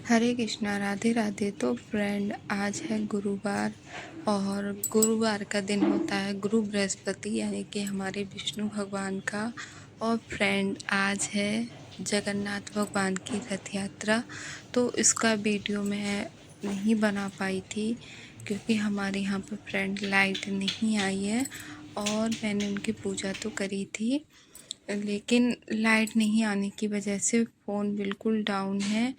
हरे कृष्णा, राधे राधे। तो फ्रेंड, आज है गुरुवार और गुरुवार का दिन होता है गुरु बृहस्पति यानी कि हमारे विष्णु भगवान का। और फ्रेंड, आज है जगन्नाथ भगवान की रथ यात्रा। तो इसका वीडियो मैं नहीं बना पाई थी क्योंकि हमारे यहाँ पर फ्रेंड लाइट नहीं आई है। और मैंने उनकी पूजा तो करी थी, लेकिन लाइट नहीं आने की वजह से फ़ोन बिल्कुल डाउन है।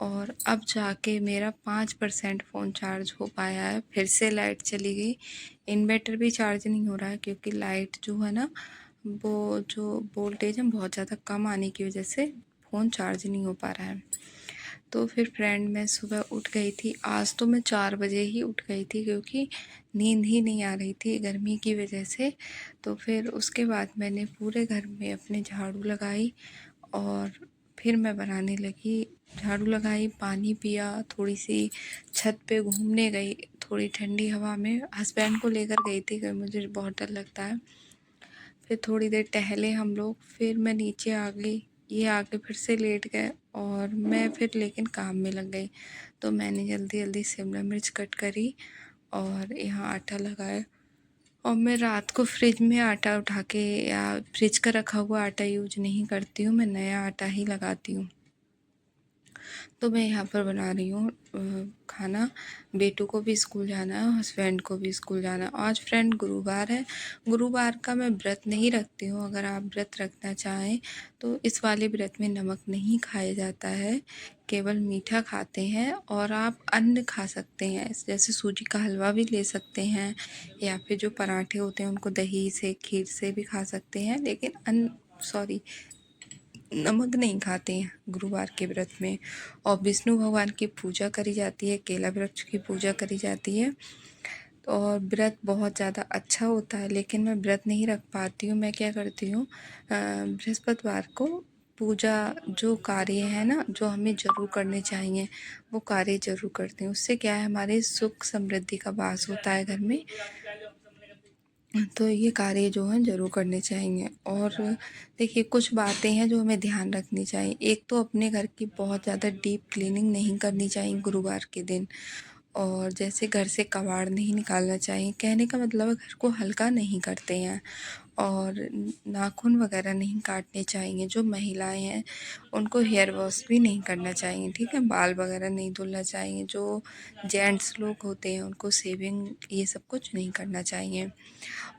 और अब जाके मेरा 5% फ़ोन चार्ज हो पाया है। फिर से लाइट चली गई। इन्वर्टर भी चार्ज नहीं हो रहा है क्योंकि लाइट जो है ना, वो जो वोल्टेज है बहुत ज़्यादा कम आने की वजह से फ़ोन चार्ज नहीं हो पा रहा है। तो फिर फ्रेंड, मैं सुबह उठ गई थी। आज तो मैं 4 बजे ही उठ गई थी क्योंकि नींद ही नहीं आ रही थी गर्मी की वजह से। तो फिर उसके बाद मैंने पूरे घर में अपने झाड़ू लगाई और फिर मैं बनाने लगी। झाड़ू लगाई, पानी पिया, थोड़ी-सी छत पे घूमने गई, थोड़ी ठंडी हवा में। हस्बैंड को लेकर गई थी क्योंकि मुझे बहुत डर लगता है। फिर थोड़ी देर टहले हम लोग, फिर मैं नीचे आ गई। ये आके फिर से लेट गए और मैं फिर लेकिन काम में लग गई। तो मैंने जल्दी-जल्दी शिमला मिर्च कट करी और यहाँ आटा लगाया। और मैं रात को फ्रिज में आटा उठा के या फ्रिज का रखा हुआ आटा यूज़ नहीं करती हूँ, मैं नया आटा ही लगाती हूँ। तो मैं यहाँ पर बना रही हूँ खाना। बेटू को भी स्कूल जाना है, हस्बैंड को भी स्कूल जाना है। आज फ्रेंड गुरुवार है। गुरुवार का मैं व्रत नहीं रखती हूँ। अगर आप व्रत रखना चाहें तो इस वाले व्रत में नमक नहीं खाया जाता है, केवल मीठा खाते हैं। और आप अन्न खा सकते हैं, जैसे सूजी का हलवा भी ले सकते हैं या फिर जो पराठे होते हैं उनको दही से, खीर से भी खा सकते हैं, लेकिन नमक नहीं खाते हैं गुरुवार के व्रत में। और विष्णु भगवान की पूजा करी जाती है, केला वृक्ष की पूजा करी जाती है। और व्रत बहुत ज़्यादा अच्छा होता है, लेकिन मैं व्रत नहीं रख पाती हूँ। मैं क्या करती हूँ, बृहस्पतिवार को पूजा जो कार्य है ना, जो हमें ज़रूर करने चाहिए, वो कार्य ज़रूर करती हूँ। उससे क्या है, हमारे सुख समृद्धि का वास होता है घर में। तो ये कार्य जो हैं ज़रूर करने चाहिए। और देखिए, कुछ बातें हैं जो हमें ध्यान रखनी चाहिए। एक तो अपने घर की बहुत ज़्यादा डीप क्लीनिंग नहीं करनी चाहिए गुरुवार के दिन। और जैसे घर से कबाड़ नहीं निकालना चाहिए, कहने का मतलब है घर को हल्का नहीं करते हैं। और नाखून वगैरह नहीं काटने चाहिए। जो महिलाएं हैं उनको हेयर वॉश भी नहीं करना चाहिए, ठीक है। बाल वगैरह नहीं धुलना चाहिए। जो जेंट्स लोग होते हैं उनको शेविंग ये सब कुछ नहीं करना चाहिए।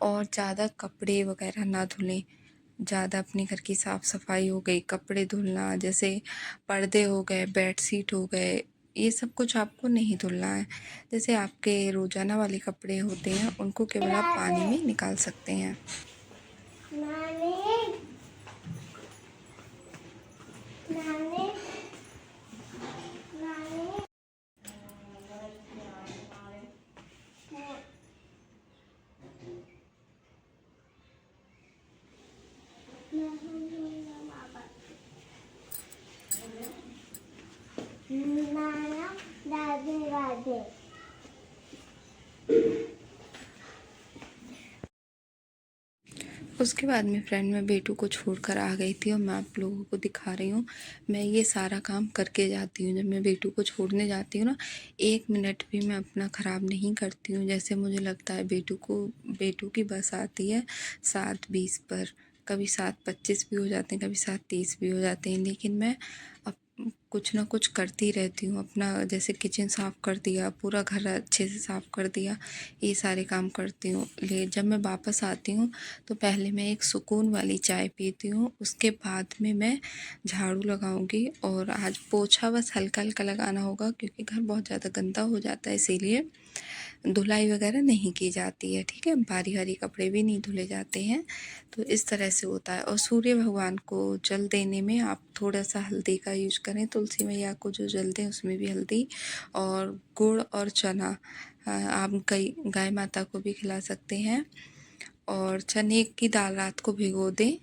और ज़्यादा कपड़े वगैरह ना धुलें। ज़्यादा अपने घर की साफ़ सफाई हो गई, कपड़े धुलना, जैसे पर्दे हो गए, बेडशीट हो गए, ये सब कुछ आपको नहीं धुलना है। जैसे आपके रोज़ाना वाले कपड़े होते हैं उनको केवल आप पानी में निकाल सकते हैं। राधे राधे। उसके बाद में फ्रेंड, मैं बेटू को छोड़कर आ गई थी और मैं आप लोगों को दिखा रही हूँ। मैं ये सारा काम करके जाती हूँ। जब मैं बेटू को छोड़ने जाती हूँ ना, 1 मिनट भी मैं अपना ख़राब नहीं करती हूँ। जैसे मुझे लगता है बेटू की बस आती है 7:20 पर, कभी 7:25 भी हो जाते हैं, कभी 7:30 भी हो जाते हैं, लेकिन मैं अब कुछ ना कुछ करती रहती हूँ। अपना जैसे किचन साफ़ कर दिया, पूरा घर अच्छे से साफ़ कर दिया, ये सारे काम करती हूँ। जब मैं वापस आती हूँ तो पहले मैं एक सुकून वाली चाय पीती हूँ, उसके बाद में मैं झाड़ू लगाऊंगी। और आज पोछा बस हल्का हल्का लगाना होगा क्योंकि घर बहुत ज़्यादा गंदा हो जाता है, इसीलिए धुलाई वगैरह नहीं की जाती है, ठीक है। भारी भारी कपड़े भी नहीं धुले जाते हैं। तो इस तरह से होता है। और सूर्य भगवान को जल देने में आप थोड़ा सा हल्दी का यूज करें। तुलसी मैया को जो जल दें उसमें भी हल्दी और गुड़ और चना, आप गाय माता को भी खिला सकते हैं। और चने की दाल रात को भिगो दें,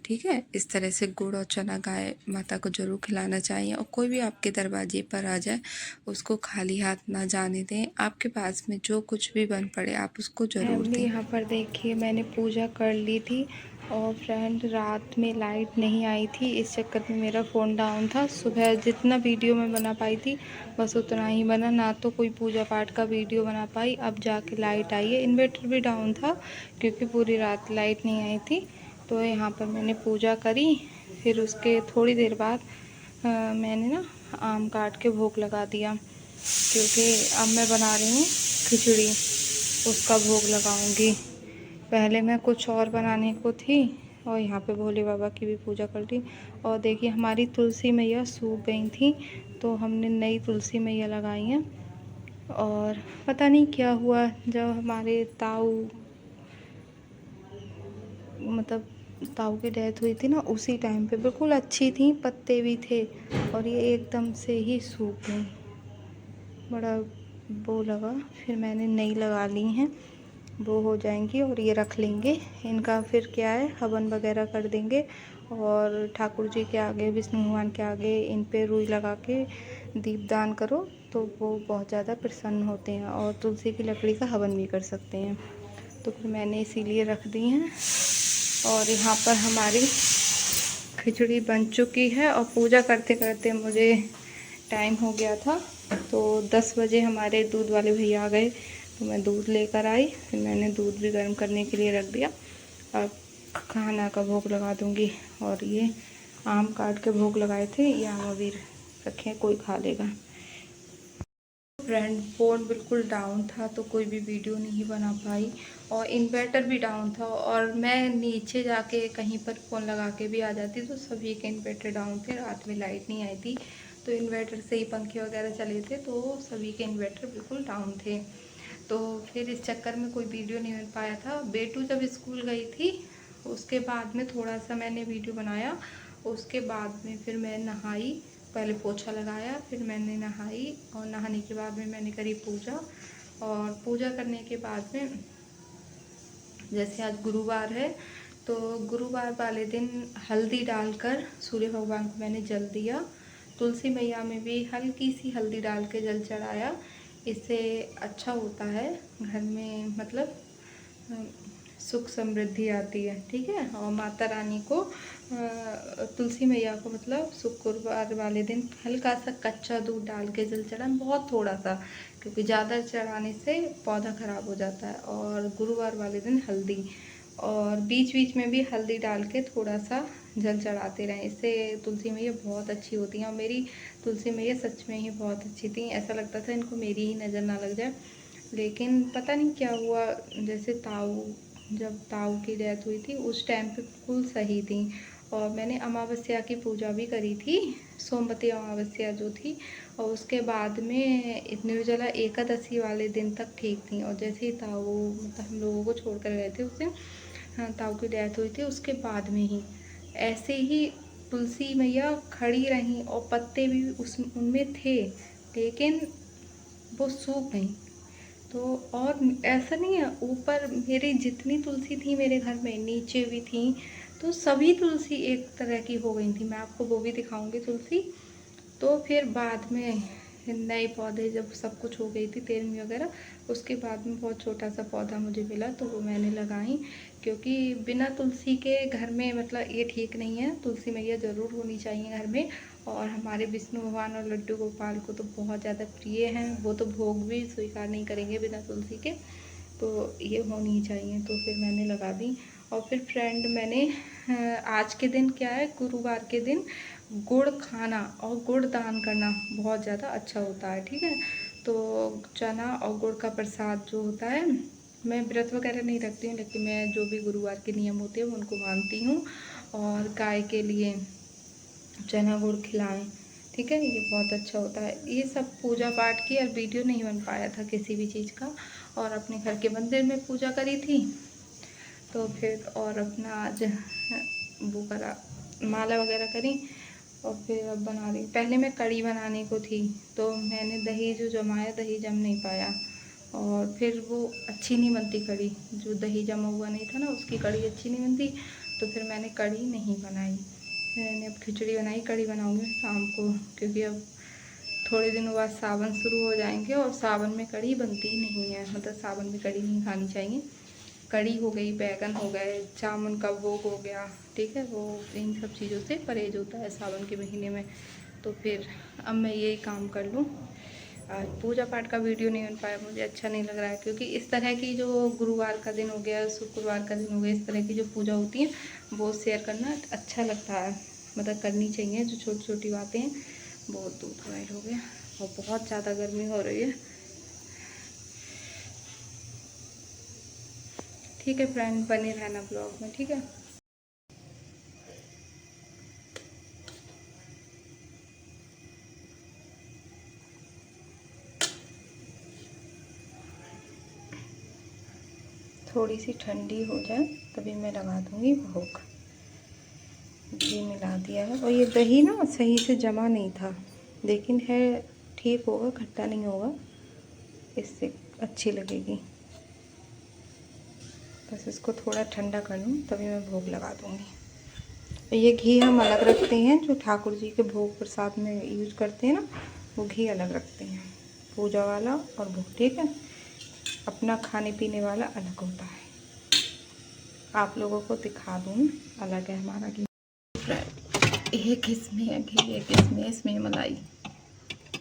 ठीक है। इस तरह से गुड़ और चना गाय माता को ज़रूर खिलाना चाहिए। और कोई भी आपके दरवाजे पर आ जाए उसको खाली हाथ ना जाने दें। आपके पास में जो कुछ भी बन पड़े आप उसको ज़रूर दें। यहाँ पर देखिए, मैंने पूजा कर ली थी और फ्रेंड रात में लाइट नहीं आई थी, इस चक्कर में मेरा फ़ोन डाउन था। सुबह जितना वीडियो मैं बना पाई थी बस उतना ही बना, ना तो कोई पूजा पाठ का वीडियो बना पाई। अब जाके लाइट आई है। इन्वर्टर भी डाउन था क्योंकि पूरी रात लाइट नहीं आई थी। तो यहाँ पर मैंने पूजा करी। फिर उसके थोड़ी देर बाद मैंने ना आम काट के भोग लगा दिया, क्योंकि अब मैं बना रही हूँ खिचड़ी, उसका भोग लगाऊंगी। पहले मैं कुछ और बनाने को थी और यहाँ पे भोले बाबा की भी पूजा कर ली। और देखिए हमारी तुलसी मैया सूख गई थी, तो हमने नई तुलसी मैया लगाई हैं। और पता नहीं क्या हुआ, जब हमारे ताऊ मतलब ताऊ की डेथ हुई थी ना, उसी टाइम पे बिल्कुल अच्छी थी, पत्ते भी थे, और ये एकदम से ही सूख गई। बड़ा वो लगा, फिर मैंने नई लगा ली हैं, वो हो जाएंगी और ये रख लेंगे। इनका फिर क्या है, हवन वगैरह कर देंगे। और ठाकुर जी के आगे, विष्णु भगवान के आगे इन पे रुई लगा के दीपदान करो तो वो बहुत ज़्यादा प्रसन्न होते हैं। और तुलसी की लकड़ी का हवन भी कर सकते हैं। तो फिर मैंने इसीलिए रख दी हैं। और यहाँ पर हमारी खिचड़ी बन चुकी है। और पूजा करते करते मुझे टाइम हो गया था, तो 10 बजे हमारे दूध वाले भैया आ गए, तो मैं दूध लेकर आई। फिर मैंने दूध भी गर्म करने के लिए रख दिया। अब खाना का भोग लगा दूंगी। और ये आम काट के भोग लगाए थे, ये आम अभी रखे, कोई खा लेगा। फ्रेंड फ़ोन बिल्कुल डाउन था, तो कोई भी वीडियो नहीं बना पाई। और इन्वर्टर भी डाउन था, और मैं नीचे जाके कहीं पर फ़ोन लगा के भी आ जाती तो सभी के इन्वर्टर डाउन थे। रात में लाइट नहीं आई थी, तो इन्वर्टर से ही पंखे वगैरह चले थे, तो सभी के इन्वर्टर बिल्कुल डाउन थे। तो फिर इस चक्कर में कोई वीडियो नहीं बन पाया था। बेटू जब स्कूल गई थी उसके बाद में थोड़ा सा मैंने वीडियो बनाया। उसके बाद में फिर मैं नहाई, पहले पोछा लगाया, फिर मैंने नहाई, और नहाने के बाद में मैंने करी पूजा। और पूजा करने के बाद में, जैसे आज गुरुवार है, तो गुरुवार वाले दिन हल्दी डालकर सूर्य भगवान को मैंने जल दिया। तुलसी मैया में भी हल्की सी हल्दी डाल के जल चढ़ाया। इससे अच्छा होता है घर में, मतलब सुख समृद्धि आती है। ठीक है। और माता रानी को तुलसी मैया को मतलब शुक्रवार वाले दिन हल्का सा कच्चा दूध डाल के जल चढ़ाना, बहुत थोड़ा सा, क्योंकि ज़्यादा चढ़ाने से पौधा ख़राब हो जाता है। और गुरुवार वाले दिन हल्दी, और बीच बीच में भी हल्दी डाल के थोड़ा सा जल चढ़ाते रहें। इससे तुलसी मैया बहुत अच्छी होती हैं। और मेरी तुलसी मैया सच में ही बहुत अच्छी थी। ऐसा लगता था इनको मेरी ही नज़र ना लग जाए। लेकिन पता नहीं क्या हुआ, जैसे जब ताऊ की डेथ हुई थी उस टाइम पे बिल्कुल सही थी। और मैंने अमावस्या की पूजा भी करी थी, सोमवती अमावस्या जो थी। और उसके बाद में निर्जला एकादशी वाले दिन तक ठीक थी। और जैसे ही ताऊ मतलब हम लोगों को छोड़ कर गए थे उस दिन, हाँ, ताऊ की डेथ हुई थी, उसके बाद में ही ऐसे ही तुलसी मैया खड़ी रहीं, और पत्ते भी उनमें थे, लेकिन वो सूख गई। तो और ऐसा नहीं है, ऊपर मेरी जितनी तुलसी थी मेरे घर में, नीचे भी थी, तो सभी तुलसी एक तरह की हो गई थी। मैं आपको वो भी दिखाऊंगी तुलसी। तो फिर बाद में नए पौधे जब सब कुछ हो गई थी, तेलमी वगैरह, उसके बाद में बहुत छोटा सा पौधा मुझे मिला, तो वो मैंने लगाई। क्योंकि बिना तुलसी के घर में मतलब ये ठीक नहीं है, तुलसी मैया ज़रूर होनी चाहिए घर में। और हमारे विष्णु भगवान और लड्डू गोपाल को तो बहुत ज़्यादा प्रिय हैं, वो तो भोग भी स्वीकार नहीं करेंगे बिना तुलसी के, तो ये होनी ही चाहिए। तो फिर मैंने लगा दी। और फिर फ्रेंड मैंने आज के दिन क्या है, गुरुवार के दिन गुड़ खाना और गुड़ दान करना बहुत ज़्यादा अच्छा होता है। ठीक है। तो चना और गुड़ का प्रसाद जो होता है, मैं व्रत वगैरह नहीं रखती हूँ, लेकिन मैं जो भी गुरुवार के नियम होते हैं उनको मानती हूँ। और गाय के लिए चना गुड़ खिलाएं। ठीक है, ये बहुत अच्छा होता है। ये सब पूजा पाठ की, और वीडियो नहीं बन पाया था किसी भी चीज़ का। और अपने घर के मंदिर में पूजा करी थी, तो फिर और अपना आज वो करा, माला वगैरह करी। और फिर अब बना रही, पहले मैं कढ़ी बनाने को थी, तो मैंने दही जो जमाया, दही जम नहीं पाया, और फिर वो अच्छी नहीं बनती कढ़ी, जो दही जमा हुआ नहीं था ना, उसकी कढ़ी अच्छी नहीं बनती। तो फिर मैंने कढ़ी नहीं बनाई, मैंने अब खिचड़ी बनाई। कढ़ी बनाऊंगी शाम को, क्योंकि अब थोड़े दिनों बाद सावन शुरू हो जाएंगे, और सावन में कढ़ी बनती ही नहीं है, मतलब सावन में कढ़ी नहीं खानी चाहिए। कड़ी हो गई, बैगन हो गए, जामुन का भोग हो गया, ठीक है। वो इन सब चीज़ों से परहेज होता है सावन के महीने में। तो फिर अब मैं यही काम कर लूँ। आज पूजा पाठ का वीडियो नहीं बन पाया, मुझे अच्छा नहीं लग रहा है, क्योंकि इस तरह की जो गुरुवार का दिन हो गया, शुक्रवार का दिन हो गया, इस तरह की जो पूजा होती है वो शेयर करना अच्छा लगता है, मतलब करनी चाहिए। जो छोटी छोटी बातें हैं। बहुत दूध बॉयल हो गया और बहुत ज़्यादा गर्मी हो रही है। ठीक है फ्रेंड, बने रहना ब्लॉग में, ठीक है। थोड़ी सी ठंडी हो जाए तभी मैं लगा दूँगी भोग। घी मिला दिया है और ये दही ना सही से जमा नहीं था, लेकिन है ठीक होगा, खट्टा नहीं होगा, इससे अच्छी लगेगी। बस इसको थोड़ा ठंडा कर लूँ तभी मैं भोग लगा दूँगी। ये घी हम अलग रखते हैं, जो ठाकुर जी के भोग प्रसाद में यूज करते हैं ना, वो घी अलग रखते हैं, पूजा वाला और भोग, ठीक है। अपना खाने पीने वाला अलग होता है। आप लोगों को दिखा दूँ, अलग है हमारा घी। एक इसमें है घी, एक इसमें मलाई,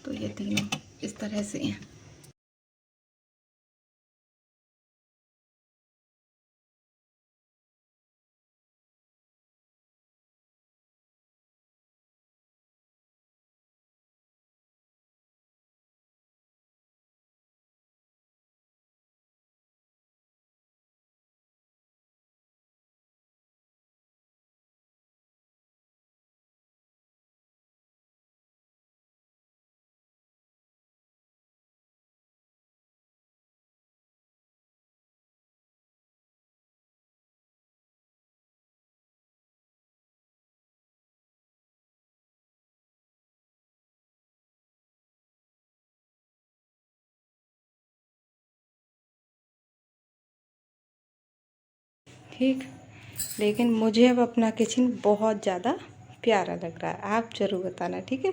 तो ये तीनों इस तरह से हैं। ठीक, लेकिन मुझे अब अपना किचन बहुत ज़्यादा प्यारा लग रहा है। आप ज़रूर बताना, ठीक है।